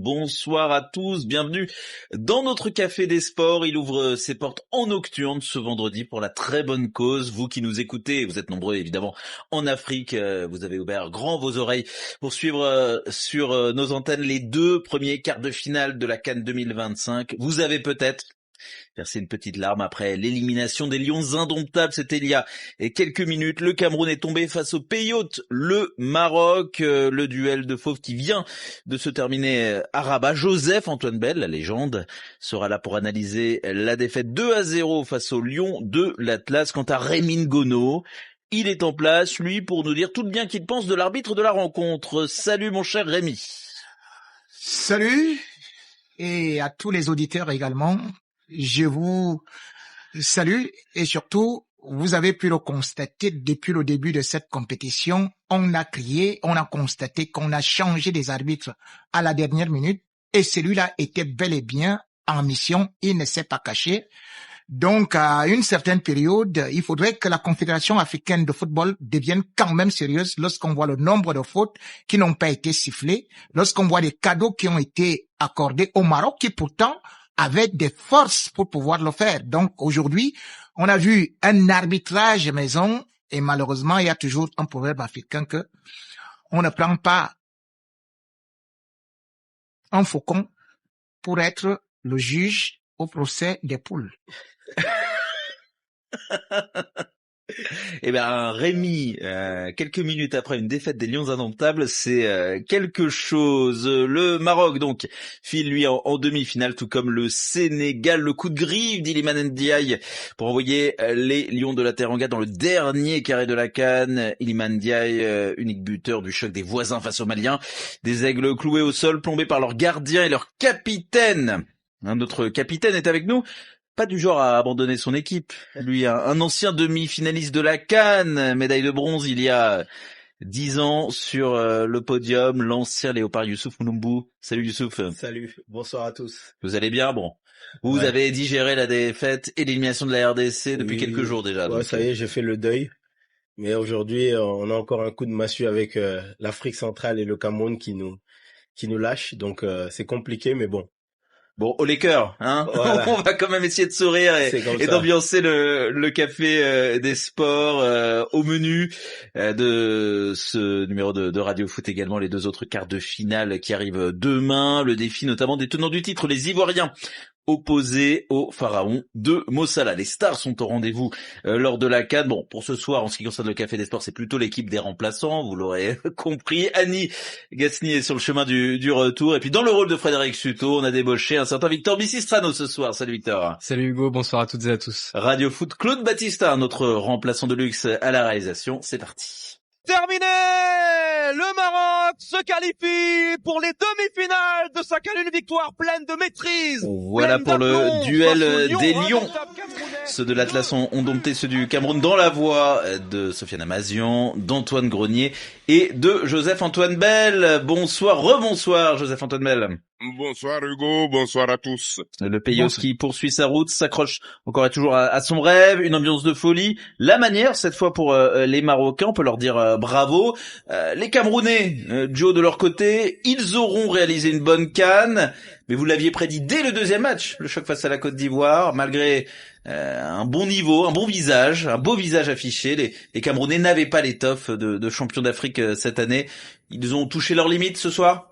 Bonsoir à tous, bienvenue dans notre café des sports. Il ouvre ses portes en nocturne ce vendredi pour la très bonne cause. Vous qui nous écoutez, vous êtes nombreux évidemment en Afrique, vous avez ouvert grand vos oreilles pour suivre sur nos antennes les deux premiers quarts de finale de la CAN 2025. Vous avez peut-être versé une petite larme après l'élimination des Lions indomptables. C'était il y a quelques minutes. Le Cameroun est tombé face au pays hôte, le Maroc. Le duel de fauves qui vient de se terminer à Rabat. Joseph-Antoine Bell, la légende, sera là pour analyser la défaite 2-0 face aux Lions de l'Atlas. Quant à Rémi Ngono, il est en place, lui, pour nous dire tout le bien qu'il pense de l'arbitre de la rencontre. Salut mon cher Rémi. Salut, et à tous les auditeurs également. Je vous salue et surtout, vous avez pu le constater depuis le début de cette compétition. On a constaté qu'on a changé des arbitres à la dernière minute et celui-là était bel et bien en mission. Il ne s'est pas caché. Donc, à une certaine période, il faudrait que la Confédération africaine de football devienne quand même sérieuse lorsqu'on voit le nombre de fautes qui n'ont pas été sifflées, lorsqu'on voit les cadeaux qui ont été accordés au Maroc qui pourtant avait des forces pour pouvoir le faire. Donc, aujourd'hui, on a vu un arbitrage maison et malheureusement, il y a toujours un proverbe africain que on ne prend pas un faucon pour être le juge au procès des poules. Eh ben Rémi, quelques minutes après une défaite des Lions indomptables, c'est quelque chose. Le Maroc donc file lui en demi-finale, tout comme le Sénégal. Le coup de griffe d'Iliman Ndiaye pour envoyer les Lions de la Teranga dans le dernier carré de la CAN. Iliman Ndiaye, unique buteur du choc des voisins face aux Maliens. Des aigles cloués au sol, plombés par leur gardien et leur capitaine. Un autre capitaine est avec nous. Pas du genre à abandonner son équipe. Lui, un ancien demi-finaliste de la CAN, médaille de bronze il y a 10 ans sur le podium, l'ancien léopard Youssouf Moulombou. Salut Youssouf. Salut, bonsoir à tous. Vous allez bien? Bon. Vous avez digéré la défaite et l'élimination de la RDC depuis quelques jours déjà. Ouais, donc. ça y est, j'ai fait le deuil. Mais aujourd'hui, on a encore un coup de massue avec l'Afrique centrale et le Cameroun qui nous lâchent. Donc c'est compliqué, mais bon. Bon, au Lakers, hein. Voilà. On va quand même essayer de sourire et d'ambiancer le café des sports au menu de ce numéro de Radio Foot également, les deux autres quarts de finale qui arrivent demain, le défi notamment des tenants du titre, les Ivoiriens opposés au pharaon de Mossala. Les stars sont au rendez-vous lors de la CAN. Bon, pour ce soir, en ce qui concerne le Café des Sports, c'est plutôt l'équipe des remplaçants, vous l'aurez compris. Annie Gasnier est sur le chemin du retour. Et puis dans le rôle de Frédéric Suto, on a débauché un certain Victor Bissistrano ce soir. Salut Victor. Salut Hugo, bonsoir à toutes et à tous. Radio Foot, Claude Battista, notre remplaçant de luxe à la réalisation. C'est parti. Terminé! Le Maroc se qualifie pour les demi-finales de sa CAN, une victoire pleine de maîtrise. Voilà pour le duel des Lions. Ceux de l'Atlas ont dompté ceux du Cameroun dans la voix de Sofiane Amazian, d'Antoine Grenier et de Joseph-Antoine Bell. Bonsoir, rebonsoir Joseph-Antoine Bell. Bonsoir Hugo, bonsoir à tous. Le pays qui poursuit sa route, s'accroche encore et toujours à son rêve, une ambiance de folie. La manière, cette fois pour les Marocains, on peut leur dire bravo. Les Camerounais, duo de leur côté, ils auront réalisé une bonne CAN, mais vous l'aviez prédit dès le deuxième match, le choc face à la Côte d'Ivoire, malgré un bon niveau, un bon visage, un beau visage affiché. Les Camerounais n'avaient pas l'étoffe de champions d'Afrique cette année. Ils ont touché leurs limites ce soir.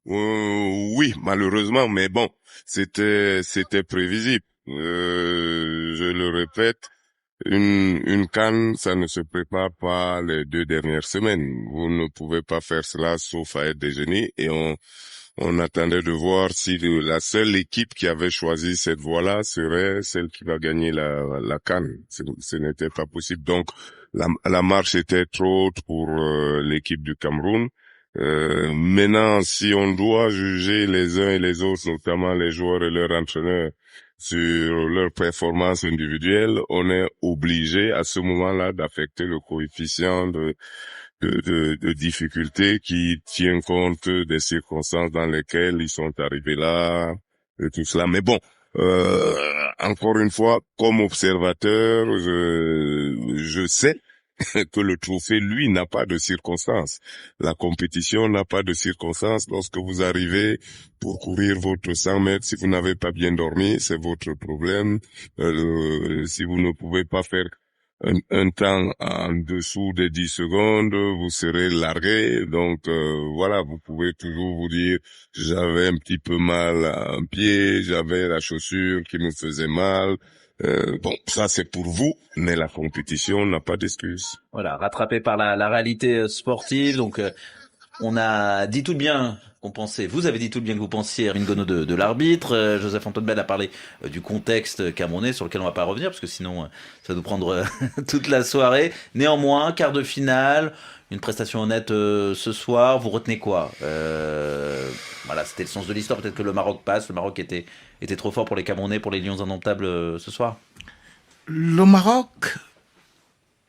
Oui, malheureusement, mais bon, c'était prévisible. Je le répète, une CAN, ça ne se prépare pas les 2 dernières semaines. Vous ne pouvez pas faire cela sauf à être déjeuner, et on attendait de voir si la seule équipe qui avait choisi cette voie-là serait celle qui va gagner la CAN. Ce n'était pas possible. Donc, la marche était trop haute pour l'équipe du Cameroun. Maintenant, si on doit juger les uns et les autres, notamment les joueurs et leurs entraîneurs, sur leur performance individuelle, on est obligé à ce moment-là d'affecter le coefficient de difficulté qui tient compte des circonstances dans lesquelles ils sont arrivés là et tout cela. Mais bon, encore une fois, comme observateur, je sais que le trophée, lui, n'a pas de circonstances. La compétition n'a pas de circonstances. Lorsque vous arrivez pour courir votre 100 mètres, si vous n'avez pas bien dormi, c'est votre problème. Si vous ne pouvez pas faire un temps en dessous des 10 secondes, vous serez largué. Donc voilà, vous pouvez toujours vous dire j'avais un petit peu mal à un pied, j'avais la chaussure qui me faisait mal. Bon, ça c'est pour vous, mais la compétition n'a pas d'excuse. Voilà, rattrapé par la réalité sportive. Donc on a dit tout le bien qu'on pensait. Vous avez dit tout le bien que vous pensiez, Hermine Gonneau, de l'arbitre. Joseph-Antoine Bell a parlé du contexte camerounais sur lequel on va pas revenir parce que sinon ça va nous prendre toute la soirée. Néanmoins, quart de finale, une prestation honnête ce soir. Vous retenez quoi? Voilà, c'était le sens de l'histoire. Peut-être que le Maroc passe. Le Maroc était trop fort pour les Camerounais, pour les Lions indomptables ce soir. Le Maroc,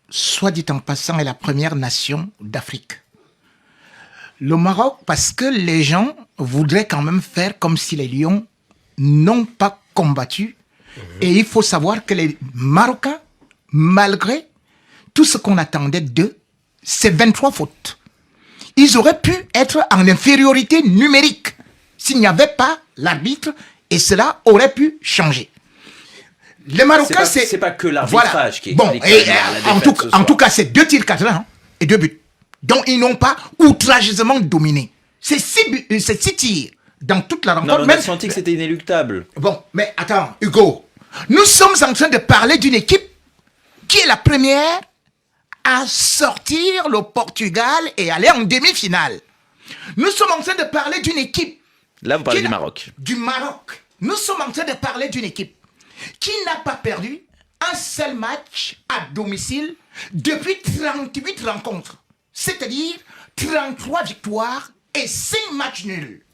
soit dit en passant, est la première nation d'Afrique. Le Maroc, parce que les gens voudraient quand même faire comme si les Lions n'ont pas combattu. Et il faut savoir que les Marocains, malgré tout ce qu'on attendait d'eux, c'est 23 fautes. Ils auraient pu être en infériorité numérique s'il n'y avait pas l'arbitre et cela aurait pu changer. Les Marocains, c'est pas que l'arbitrage qui bon, explique en tout cas, c'est 2 tirs cadrés et 2 buts. Donc, ils n'ont pas outrageusement dominé. C'est 6 tirs dans toute la rencontre. Non, on a senti que c'était inéluctable. Bon, mais attends, Hugo. Nous sommes en train de parler d'une équipe qui est la première à sortir le Portugal et aller en demi-finale. Nous sommes en train de parler d'une équipe... Là, vous parlez du Maroc. Du Maroc. Nous sommes en train de parler d'une équipe qui n'a pas perdu un seul match à domicile depuis 38 rencontres. C'est-à-dire 33 victoires et 5 matchs nuls.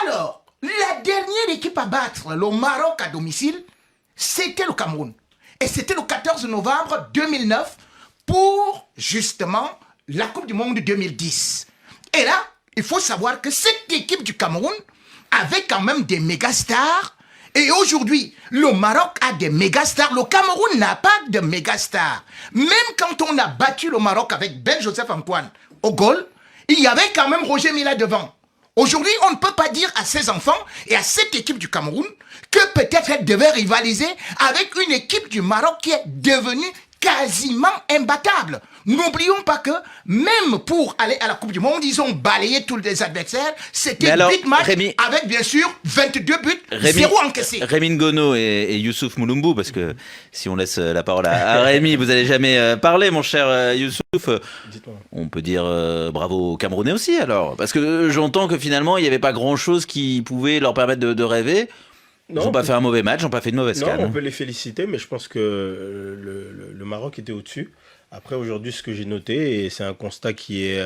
Alors, la dernière équipe à battre le Maroc à domicile, c'était le Cameroun. Et c'était le 14 novembre 2009 pour, justement, la Coupe du Monde 2010. Et là, il faut savoir que cette équipe du Cameroun avait quand même des mégastars. Et aujourd'hui, le Maroc a des mégastars. Le Cameroun n'a pas de mégastars. Même quand on a battu le Maroc avec Ben Joseph-Antoine au goal, il y avait quand même Roger Mila devant. Aujourd'hui, on ne peut pas dire à ces enfants et à cette équipe du Cameroun que peut-être elle devait rivaliser avec une équipe du Maroc qui est devenue quasiment imbattable. N'oublions pas que même pour aller à la Coupe du Monde, ils ont balayé tous les adversaires. C'était 8 matchs avec bien sûr 22 buts, 0 encaissé. Hermine Gonneau et Youssouf Moulombou, parce que si on laisse la parole à Rémi, vous n'allez jamais parler, mon cher Youssouf. On peut dire bravo aux Camerounais aussi alors, parce que j'entends que finalement il n'y avait pas grand-chose qui pouvait leur permettre de rêver. Ils n'ont pas fait un mauvais match, ils n'ont pas fait de mauvaise canne. Non, on peut les féliciter, mais je pense que le Maroc était au-dessus. Après, aujourd'hui, ce que j'ai noté, et c'est un constat qui est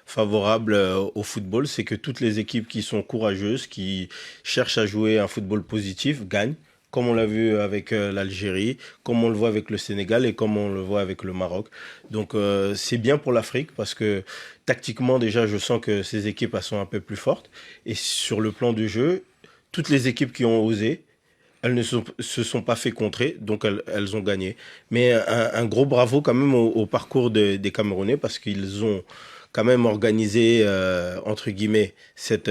favorable au football, c'est que toutes les équipes qui sont courageuses, qui cherchent à jouer un football positif, gagnent, comme on l'a vu avec l'Algérie, comme on le voit avec le Sénégal et comme on le voit avec le Maroc. Donc, c'est bien pour l'Afrique parce que tactiquement, déjà, je sens que ces équipes elles sont un peu plus fortes. Et sur le plan du jeu, toutes les équipes qui ont osé, elles ne se sont pas fait contrer, donc elles ont gagné. Mais un gros bravo quand même au parcours des Camerounais parce qu'ils ont quand même organisé, entre guillemets, cette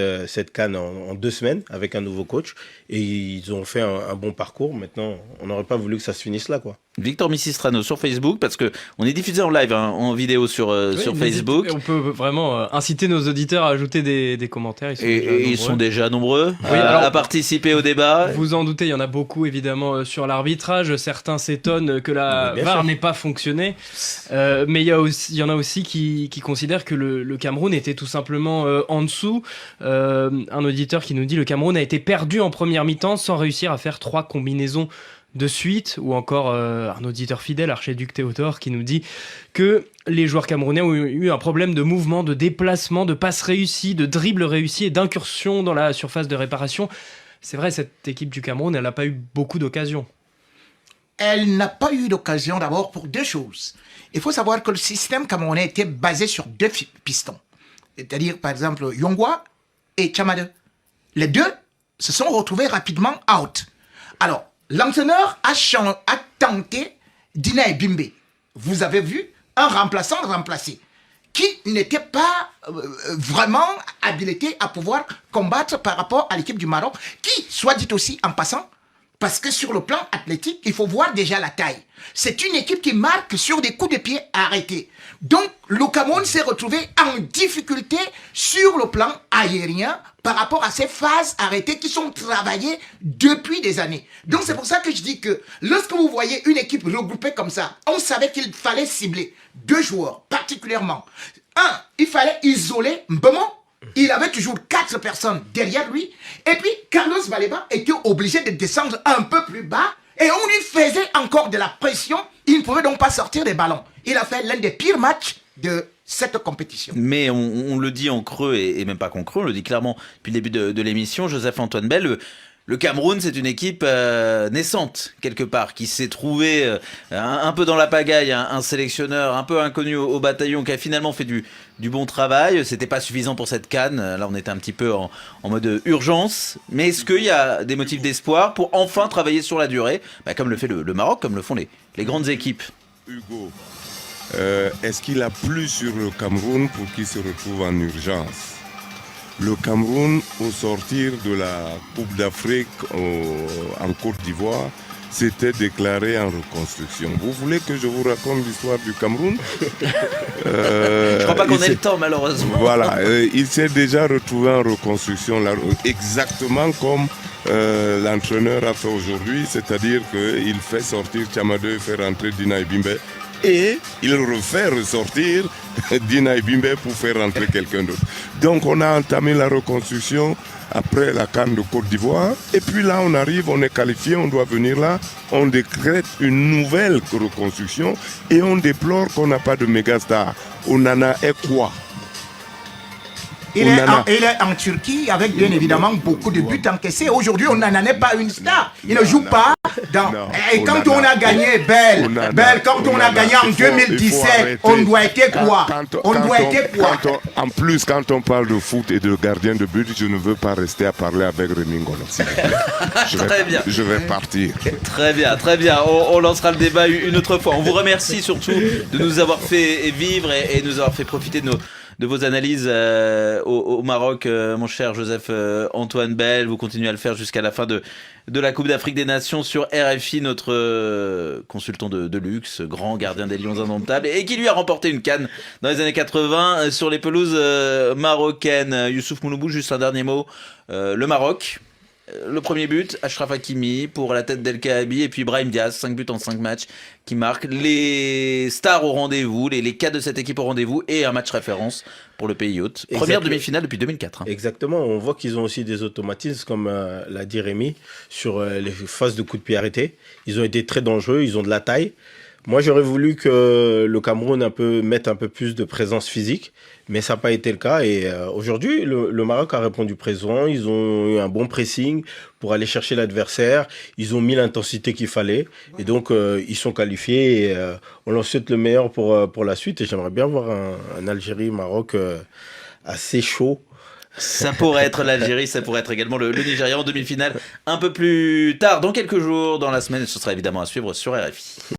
CAN en 2 semaines avec un nouveau coach. Et ils ont fait un bon parcours. Maintenant, on n'aurait pas voulu que ça se finisse là, quoi. Victor Missistrano sur Facebook, parce que on est diffusé en live, en vidéo sur Facebook. On peut vraiment inciter nos auditeurs à ajouter des commentaires. Ils sont déjà nombreux à participer au débat. Vous en doutez, il y en a beaucoup évidemment sur l'arbitrage. Certains s'étonnent que la VAR n'ait pas fonctionné. Mais il y en a aussi qui considèrent que le Cameroun était tout simplement en dessous. Un auditeur qui nous dit le Cameroun a été perdu en première mi-temps sans réussir à faire 3 combinaisons de suite, ou encore un auditeur fidèle, Archiduc Théodore, qui nous dit que les joueurs camerounais ont eu un problème de mouvement, de déplacement, de passes réussies, de dribbles réussis et d'incursions dans la surface de réparation. C'est vrai, cette équipe du Cameroun, elle n'a pas eu beaucoup d'occasions. Elle n'a pas eu d'occasion d'abord pour 2 choses. Il faut savoir que le système camerounais était basé sur 2 pistons. C'est-à-dire, par exemple, Yongwa et Tchamade. Les 2 se sont retrouvés rapidement out. Alors, l'entraîneur a tenté Dina et Bimbe. Vous avez vu un remplaçant remplacé qui n'était pas vraiment habilité à pouvoir combattre par rapport à l'équipe du Maroc, qui, soit dit aussi en passant, parce que sur le plan athlétique, il faut voir déjà la taille. C'est une équipe qui marque sur des coups de pied arrêtés. Donc, le Cameroun s'est retrouvé en difficulté sur le plan aérien par rapport à ces phases arrêtées qui sont travaillées depuis des années. Donc, c'est pour ça que je dis que lorsque vous voyez une équipe regroupée comme ça, on savait qu'il fallait cibler 2 joueurs particulièrement. Un, il fallait isoler Mbemo. Il avait toujours 4 personnes derrière lui. Et puis, Carlos Baleba était obligé de descendre un peu plus bas. Et on lui faisait encore de la pression. Il ne pouvait donc pas sortir des ballons. Il a fait l'un des pires matchs de cette compétition. Mais on le dit en creux, et même pas qu'en creux, on le dit clairement depuis le début de l'émission, Joseph-Antoine Bell, le Cameroun, c'est une équipe naissante, quelque part, qui s'est trouvé un peu dans la pagaille, un sélectionneur un peu inconnu au bataillon, qui a finalement fait du bon travail. C'était pas suffisant pour cette CAN. Là, on était un petit peu en mode urgence. Mais est-ce qu'il y a des motifs d'espoir pour enfin travailler sur la durée, comme le fait le Maroc, comme le font les grandes équipes? Hugo, est-ce qu'il a plu sur le Cameroun pour qu'il se retrouve en urgence? Le Cameroun, au sortir de la Coupe d'Afrique en Côte d'Ivoire, s'était déclaré en reconstruction. Vous voulez que je vous raconte l'histoire du Cameroun? Je crois pas qu'on ait le temps, malheureusement. Voilà, il s'est déjà retrouvé en reconstruction, là, exactement comme l'entraîneur a fait aujourd'hui, c'est-à-dire qu'il fait sortir Tchamadeu et fait rentrer Dina Ebimbe. Et il refait ressortir Dina Ebimbe pour faire rentrer quelqu'un d'autre. Donc on a entamé la reconstruction après la CAN de Côte d'Ivoire. Et puis là on arrive, on est qualifié, on doit venir là. On décrète une nouvelle reconstruction et on déplore qu'on n'a pas de méga star. Onana est quoi? Il est en Turquie avec bien évidemment beaucoup de buts encaissés. Aujourd'hui, on n'en est pas une star. Il ne joue pas dans... Et quand on a gagné, quand on a gagné en 2017, on doit être quoi? On doit être quoi? En plus, quand on parle de foot et de gardien de but, je ne veux pas rester à parler avec Rémi Ngolo. Très bien. Je vais partir. Très bien, très bien. On lancera le débat une autre fois. On vous remercie surtout de nous avoir fait vivre et nous avoir fait profiter de vos analyses au Maroc, mon cher Joseph Antoine Bell. Vous continuez à le faire jusqu'à la fin de la Coupe d'Afrique des Nations sur RFI, notre consultant de luxe, grand gardien des Lions indomptables, et qui lui a remporté une CAN dans les années 80 sur les pelouses marocaines. Youssouf Mouloubou, juste un dernier mot. Le Maroc, le premier but, Achraf Hakimi pour la tête d'El Kaabi, et puis Brahim Diaz, 5 buts en 5 matchs, qui marque les stars au rendez-vous, les cadres de cette équipe au rendez-vous, et un match référence pour le pays hôte. Première demi-finale depuis 2004. Exactement, on voit qu'ils ont aussi des automatismes, comme l'a dit Rémi, sur les phases de coups de pied arrêtés. Ils ont été très dangereux, ils ont de la taille. Moi, j'aurais voulu que le Cameroun mette un peu plus de présence physique, mais ça n'a pas été le cas. Et aujourd'hui, le Maroc a répondu présent. Ils ont eu un bon pressing pour aller chercher l'adversaire. Ils ont mis l'intensité qu'il fallait. Et donc, ils sont qualifiés. Et, on leur souhaite le meilleur pour la suite. Et j'aimerais bien voir un Algérie-Maroc assez chaud. Ça pourrait être l'Algérie, ça pourrait être également le Nigeria en demi-finale un peu plus tard, dans quelques jours, dans la semaine. Ce sera évidemment à suivre sur RFI.